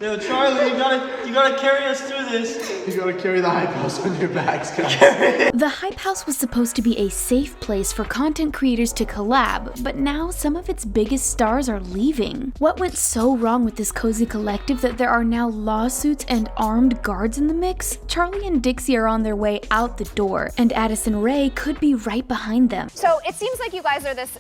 Yo, Charli, you gotta carry us through this. You gotta carry the hype house on your backs, guys. The hype house was supposed to be a safe place for content creators to collab, but now some of its biggest stars are leaving. What went so wrong with this cozy collective that there are now lawsuits and armed guards in the mix? Charli and Dixie are on their way out the door, and Addison Rae could be right behind them. So it seems like you guys are this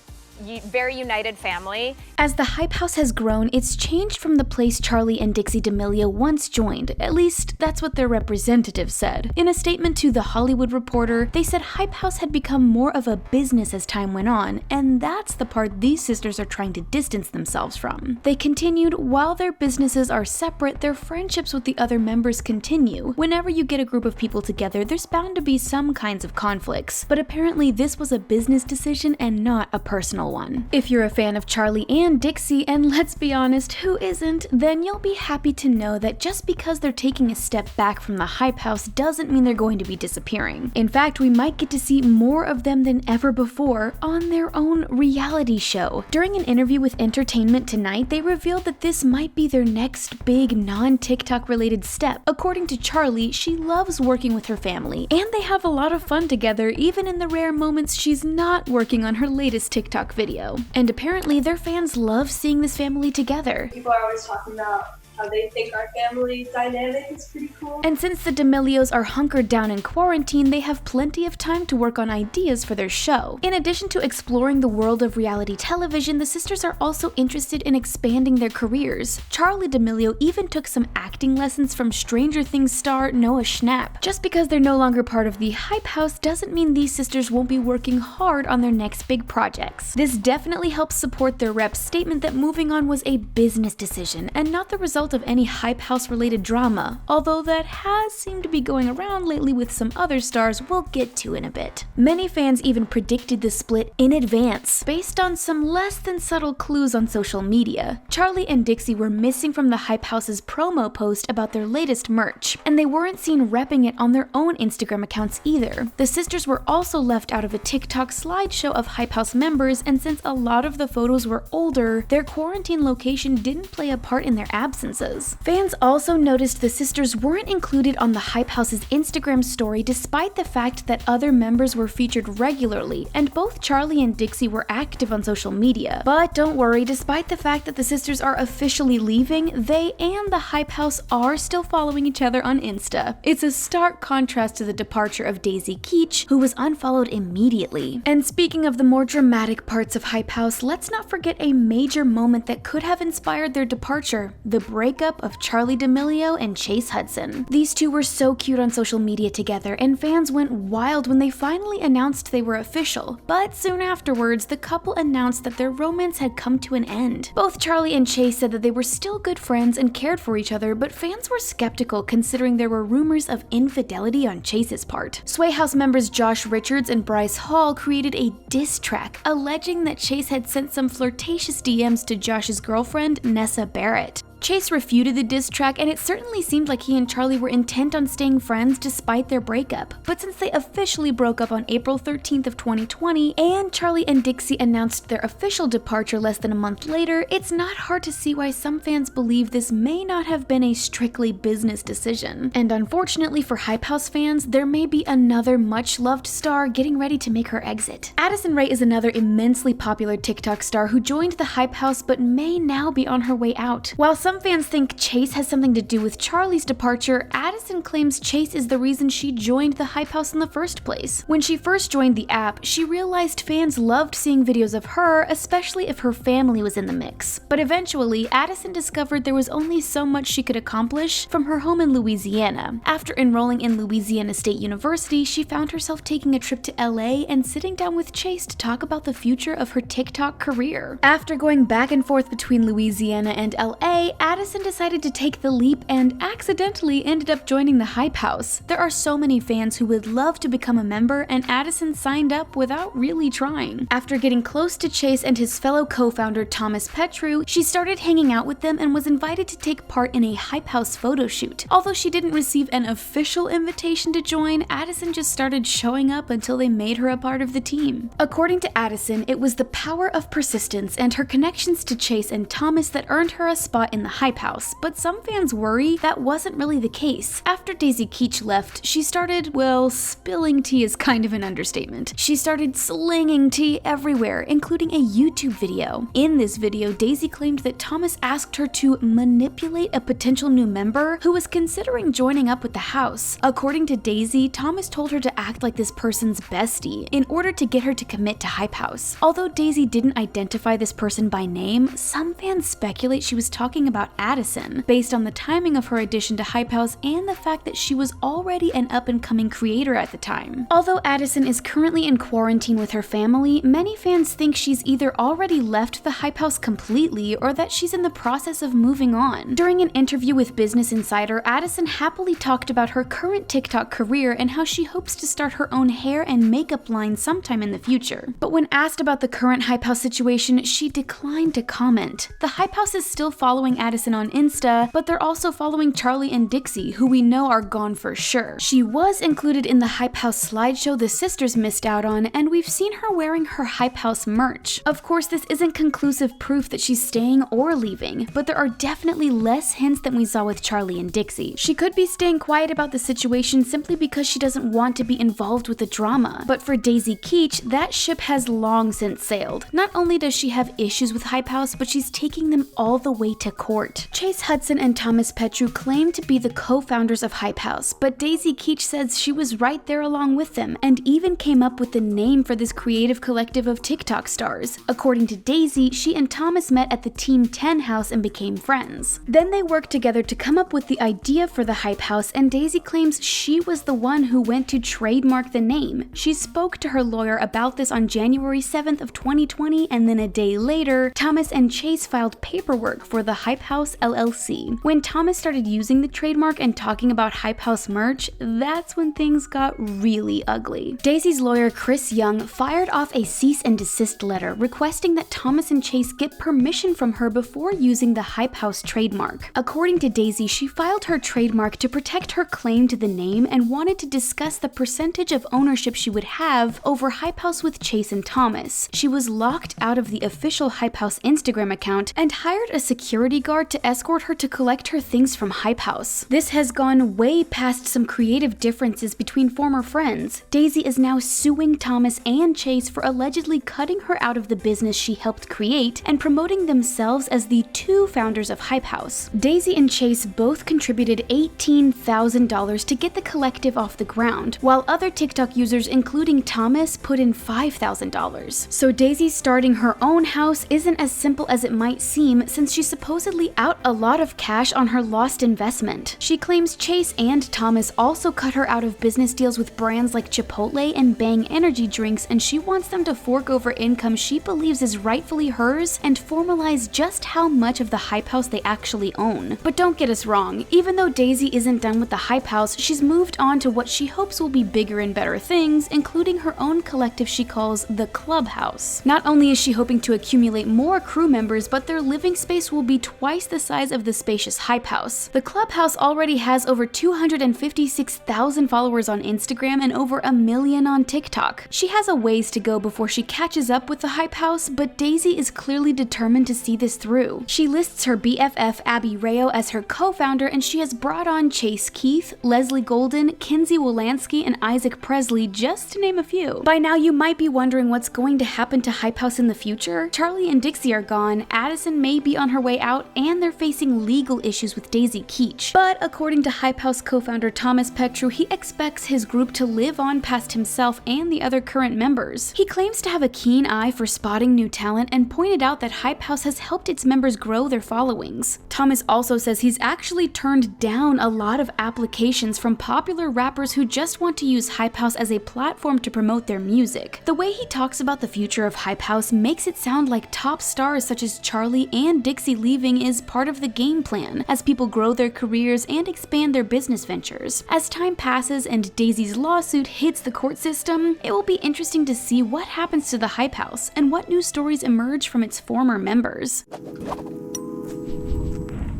very united family. As the hype house has grown, it's changed from the place Charli and Dixie D'Amelio once joined. At least, that's what their representative said. In a statement to The Hollywood Reporter, they said Hype House had become more of a business as time went on, and that's the part these sisters are trying to distance themselves from. They continued, while their businesses are separate, their friendships with the other members continue. Whenever you get a group of people together, there's bound to be some kinds of conflicts, but apparently this was a business decision and not a personal one. If you're a fan of Charli and Dixie, and let's be honest, who isn't, then you'll be happy to know that just because they're taking a step back from the hype house doesn't mean they're going to be disappearing. In fact, we might get to see more of them than ever before on their own reality show. During an interview with Entertainment Tonight, they revealed that this might be their next big non-TikTok related step. According to Charli, she loves working with her family, and they have a lot of fun together even in the rare moments she's not working on her latest TikTok video. And apparently their fans love seeing this family together. People are always talking about how they think our family dynamic is pretty cool. And since the D'Amelios are hunkered down in quarantine, they have plenty of time to work on ideas for their show. In addition to exploring the world of reality television, the sisters are also interested in expanding their careers. Charli D'Amelio even took some acting lessons from Stranger Things star Noah Schnapp. Just because they're no longer part of the hype house doesn't mean these sisters won't be working hard on their next big projects. This definitely helps support their rep's statement that moving on was a business decision and not the result of any hype house related drama, although that has seemed to be going around lately with some other stars we'll get to in a bit. Many fans even predicted the split in advance, based on some less than subtle clues on social media. Charli and Dixie were missing from the hype house's promo post about their latest merch, and they weren't seen repping it on their own Instagram accounts either. The sisters were also left out of a TikTok slideshow of hype house members, and since a lot of the photos were older, their quarantine location didn't play a part in their absences. Fans also noticed the sisters weren't included on the hype house's Instagram story despite the fact that other members were featured regularly, and both Charli and Dixie were active on social media. But don't worry, despite the fact that the sisters are officially leaving, they and the hype house are still following each other on Insta. It's a stark contrast to the departure of Daisy Keach, who was unfollowed immediately. And speaking of the more dramatic parts of hype house, let's not forget a major moment that could have inspired their departure: the breakup of Charli D'Amelio and Chase Hudson. These two were so cute on social media together, and fans went wild when they finally announced they were official. But soon afterwards, the couple announced that their romance had come to an end. Both Charli and Chase said that they were still good friends and cared for each other, but fans were skeptical considering there were rumors of infidelity on Chase's part. Sway House members Josh Richards and Bryce Hall created a diss track alleging that Chase had sent some flirtatious DMs to Josh's girlfriend, Nessa Barrett. Chase refuted the diss track, and it certainly seemed like he and Charli were intent on staying friends despite their breakup. But since they officially broke up on April 13th of 2020, and Charli and Dixie announced their official departure less than a month later, it's not hard to see why some fans believe this may not have been a strictly business decision. And unfortunately for hype house fans, there may be another much-loved star getting ready to make her exit. Addison Rae is another immensely popular TikTok star who joined the hype house but may now be on her way out. While some fans think Chase has something to do with Charli's departure, Addison claims Chase is the reason she joined the hype house in the first place. When she first joined the app, she realized fans loved seeing videos of her, especially if her family was in the mix. But eventually, Addison discovered there was only so much she could accomplish from her home in Louisiana. After enrolling in Louisiana State University, she found herself taking a trip to LA and sitting down with Chase to talk about the future of her TikTok career. After going back and forth between Louisiana and LA, Addison decided to take the leap and accidentally ended up joining the hype house. There are so many fans who would love to become a member, and Addison signed up without really trying. After getting close to Chase and his fellow co-founder Thomas Petru, she started hanging out with them and was invited to take part in a hype house photo shoot. Although she didn't receive an official invitation to join, Addison just started showing up until they made her a part of the team. According to Addison, it was the power of persistence and her connections to Chase and Thomas that earned her a spot in the Hype House, but some fans worry that wasn't really the case. After Daisy Keach left, she started, well, spilling tea is kind of an understatement. She started slinging tea everywhere, including a YouTube video. In this video, Daisy claimed that Thomas asked her to manipulate a potential new member who was considering joining up with the house. According to Daisy, Thomas told her to act like this person's bestie in order to get her to commit to Hype House. Although Daisy didn't identify this person by name, some fans speculate she was talking about Addison, based on the timing of her addition to Hype House and the fact that she was already an up-and-coming creator at the time. Although Addison is currently in quarantine with her family, many fans think she's either already left the Hype House completely or that she's in the process of moving on. During an interview with Business Insider, Addison happily talked about her current TikTok career and how she hopes to start her own hair and makeup line sometime in the future. But when asked about the current Hype House situation, she declined to comment. The Hype House is still following Addison on Insta, but they're also following Charli and Dixie, who we know are gone for sure. She was included in the Hype House slideshow the sisters missed out on, and we've seen her wearing her Hype House merch. Of course, this isn't conclusive proof that she's staying or leaving, but there are definitely less hints than we saw with Charli and Dixie. She could be staying quiet about the situation simply because she doesn't want to be involved with the drama. But for Daisy Keach, that ship has long since sailed. Not only does she have issues with Hype House, but she's taking them all the way to court. Chase Hudson and Thomas Petru claim to be the co-founders of Hype House, but Daisy Keach says she was right there along with them and even came up with the name for this creative collective of TikTok stars. According to Daisy, she and Thomas met at the Team 10 house and became friends. Then they worked together to come up with the idea for the Hype House, and Daisy claims she was the one who went to trademark the name. She spoke to her lawyer about this on January 7th of 2020, and then a day later, Thomas and Chase filed paperwork for the Hype House LLC. When Thomas started using the trademark and talking about Hype House merch, that's when things got really ugly. Daisy's lawyer Chris Young fired off a cease and desist letter requesting that Thomas and Chase get permission from her before using the Hype House trademark. According to Daisy, she filed her trademark to protect her claim to the name and wanted to discuss the percentage of ownership she would have over Hype House with Chase and Thomas. She was locked out of the official Hype House Instagram account and hired a security guard to escort her to collect her things from Hype House. This has gone way past some creative differences between former friends. Daisy is now suing Thomas and Chase for allegedly cutting her out of the business she helped create and promoting themselves as the two founders of Hype House. Daisy and Chase both contributed $18,000 to get the collective off the ground, while other TikTok users, including Thomas, put in $5,000. So Daisy starting her own house isn't as simple as it might seem, since she's supposedly out a lot of cash on her lost investment. She claims Chase and Thomas also cut her out of business deals with brands like Chipotle and Bang energy drinks, and she wants them to fork over income she believes is rightfully hers and formalize just how much of the Hype House they actually own. But don't get us wrong, even though Daisy isn't done with the Hype House, she's moved on to what she hopes will be bigger and better things, including her own collective she calls the Clubhouse. Not only is she hoping to accumulate more crew members, but their living space will be twice the size of the spacious Hype House. The Clubhouse already has over 256,000 followers on Instagram and over 1 million on TikTok. She has a ways to go before she catches up with the Hype House, but Daisy is clearly determined to see this through. She lists her BFF Abby Rayo as her co-founder, and she has brought on Chase Keith, Leslie Golden, Kinsey Wolanski, and Isaac Presley, just to name a few. By now you might be wondering what's going to happen to Hype House in the future. Charli and Dixie are gone, Addison may be on her way out, and they're facing legal issues with Daisy Keach. But according to Hype House co-founder Thomas Petru, he expects his group to live on past himself and the other current members. He claims to have a keen eye for spotting new talent and pointed out that Hype House has helped its members grow their followings. Thomas also says he's actually turned down a lot of applications from popular rappers who just want to use Hype House as a platform to promote their music. The way he talks about the future of Hype House makes it sound like top stars such as Charli and Dixie leaving is part of the game plan as people grow their careers and expand their business ventures. As time passes and Daisy's lawsuit hits the court system, it will be interesting to see what happens to the Hype House and what new stories emerge from its former members.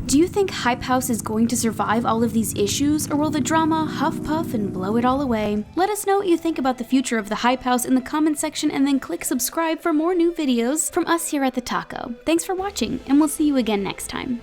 Do you think Hype House is going to survive all of these issues, or will the drama huff puff and blow it all away? Let us know what you think about the future of the Hype House in the comment section, and then click subscribe for more new videos from us here at The Taco. Thanks for watching, and we'll see you again next time.